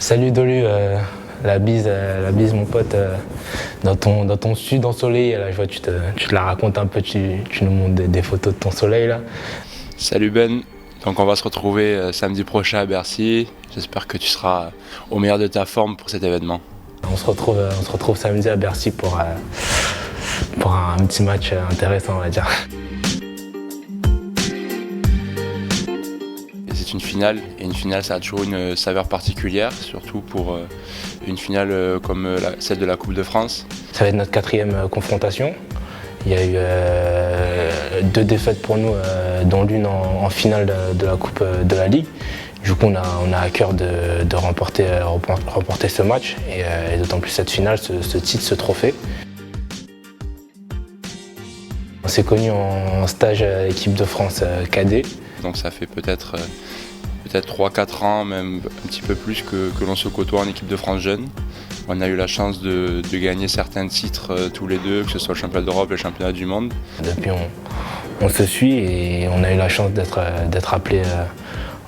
Salut Dolu, la bise mon pote, dans ton sud ensoleillé, là, je vois tu te la racontes un peu, tu nous montres des photos de ton soleil là. Salut Ben, donc on va se retrouver samedi prochain à Bercy, j'espère que tu seras au meilleur de ta forme pour cet événement. On se retrouve samedi à Bercy pour un petit match intéressant, on va dire. C'est une finale, et une finale ça a toujours une saveur particulière, surtout pour une finale comme celle de la Coupe de France. Ça va être notre 4e confrontation. Il y a eu 2 défaites pour nous, dont l'une en finale de la Coupe de la Ligue. Du coup, on a à cœur de remporter ce match, et d'autant plus cette finale, ce titre, ce trophée. On s'est connus en stage équipe de France cadet. Donc ça fait peut-être 3-4 ans, même un petit peu plus que l'on se côtoie en équipe de France jeune. On a eu la chance de gagner certains titres tous les deux, que ce soit le championnat d'Europe et le championnat du monde. Depuis, on se suit et on a eu la chance d'être appelé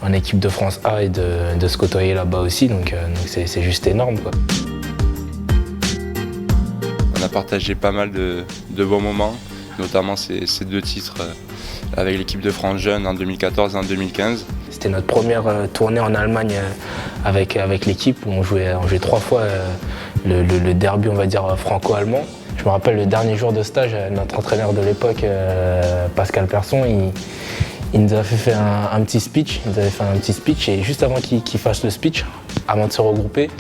en équipe de France A et de se côtoyer là-bas aussi, donc c'est juste énorme, quoi. On a partagé pas mal de bons moments, notamment ces 2 titres avec l'équipe de France jeune en 2014 et en 2015. C'était notre première tournée en Allemagne avec l'équipe où on jouait 3 fois le derby, on va dire, franco-allemand. Je me rappelle le dernier jour de stage, notre entraîneur de l'époque, Pascal Persson, il nous a fait un petit speech. Il nous avait fait un petit speech et juste avant qu'il fasse le speech, avant de se regrouper,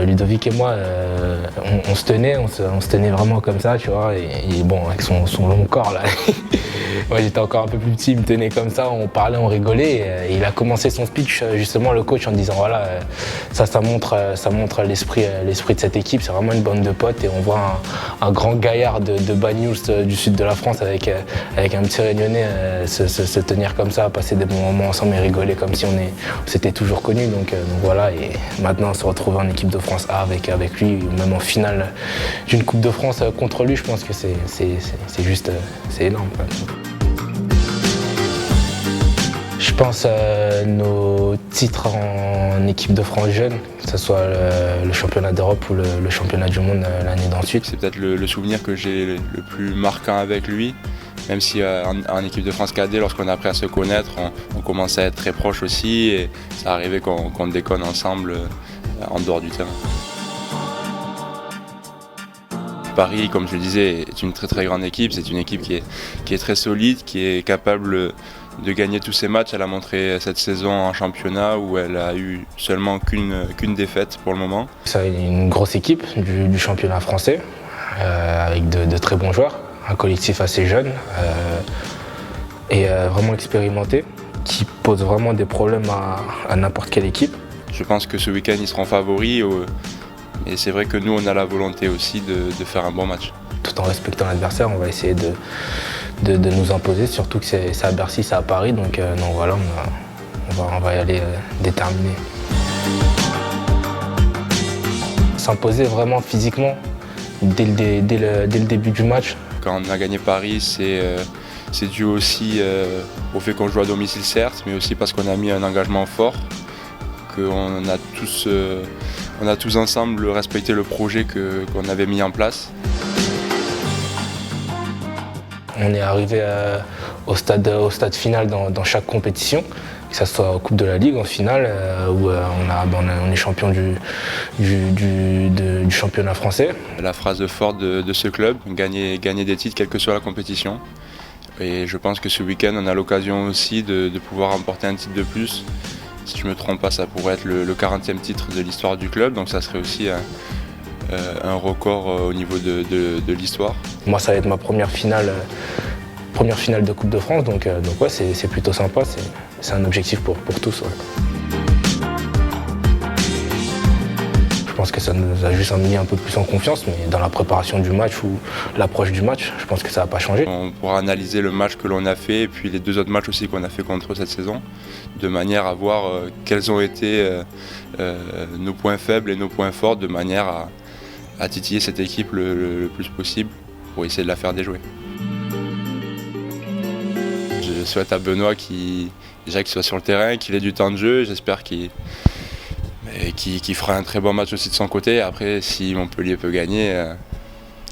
Ludovic et moi, on se tenait vraiment comme ça, tu vois, et bon, avec son long corps là. Moi j'étais encore un peu plus petit, il me tenait comme ça, on parlait, on rigolait, et il a commencé son speech, justement, le coach, en disant voilà, ça montre l'esprit de cette équipe, c'est vraiment une bande de potes, et on voit un grand gaillard de Banyuls du sud de la France avec un petit Réunionnais se tenir comme ça, passer des bons moments ensemble et rigoler comme si on s'était toujours connus, donc voilà, et maintenant on se retrouve en équipe de France A avec lui, même en finale d'une Coupe de France contre lui, je pense que c'est juste, c'est énorme, quoi. Je pense à nos titres en équipe de France jeune, que ce soit le championnat d'Europe ou le championnat du monde l'année d'ensuite. C'est peut-être le souvenir que j'ai le plus marquant avec lui, même si en équipe de France cadet, lorsqu'on a appris à se connaître, on commençait à être très proches aussi, et ça arrivait qu'on déconne ensemble en dehors du terrain. Paris, comme je le disais, est une très très grande équipe. C'est une équipe qui est très solide, qui est capable de gagner tous ses matchs. Elle a montré cette saison en championnat où elle a eu seulement qu'une défaite pour le moment. C'est une grosse équipe du championnat français, avec de très bons joueurs, un collectif assez jeune et vraiment expérimenté, qui pose vraiment des problèmes à n'importe quelle équipe. Je pense que ce week-end ils seront favoris. Et c'est vrai que nous, on a la volonté aussi de faire un bon match. Tout en respectant l'adversaire, on va essayer de nous imposer, surtout que c'est à Bercy, c'est à Paris, donc voilà, on va y aller déterminé. S'imposer vraiment physiquement dès le début du match. Quand on a gagné Paris, c'est dû aussi au fait qu'on joue à domicile, certes, mais aussi parce qu'on a mis un engagement fort, qu'on a tous ensemble respecté le projet qu'on avait mis en place. On est arrivé au stade final dans chaque compétition, que ce soit en Coupe de la Ligue, en finale, où on est champion du championnat français. La phrase forte de ce club, gagner des titres quelle que soit la compétition. Et je pense que ce week-end, on a l'occasion aussi de pouvoir remporter un titre de plus. Si je ne me trompe pas, ça pourrait être le 40e titre de l'histoire du club, donc ça serait aussi un record au niveau de l'histoire. Moi, ça va être ma première finale de Coupe de France, donc ouais, c'est plutôt sympa, c'est un objectif pour tous. Ouais. Je pense que ça nous a juste mis un peu plus en confiance, mais dans la préparation du match ou l'approche du match, je pense que ça n'a pas changé. On pourra analyser le match que l'on a fait et puis les 2 autres matchs aussi qu'on a fait contre eux cette saison, de manière à voir quels ont été nos points faibles et nos points forts, de manière à titiller cette équipe le plus possible pour essayer de la faire déjouer. Je souhaite à Benoît qu'il soit sur le terrain, qu'il ait du temps de jeu. J'espère qu'il et qui fera un très bon match aussi de son côté. Après, si Montpellier peut gagner,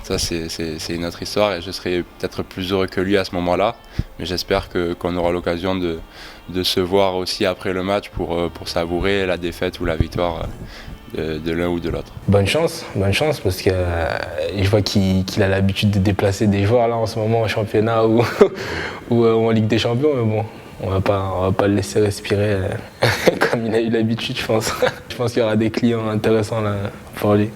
ça c'est une autre histoire et je serai peut-être plus heureux que lui à ce moment-là. Mais j'espère qu'on aura l'occasion de se voir aussi après le match pour savourer la défaite ou la victoire de l'un ou de l'autre. Bonne chance parce que je vois qu'il a l'habitude de déplacer des joueurs là en ce moment en championnat ou, ou en Ligue des Champions, mais bon, on va pas le laisser respirer comme il a eu l'habitude, je pense. Je pense qu'il y aura des clients intéressants là pour lui.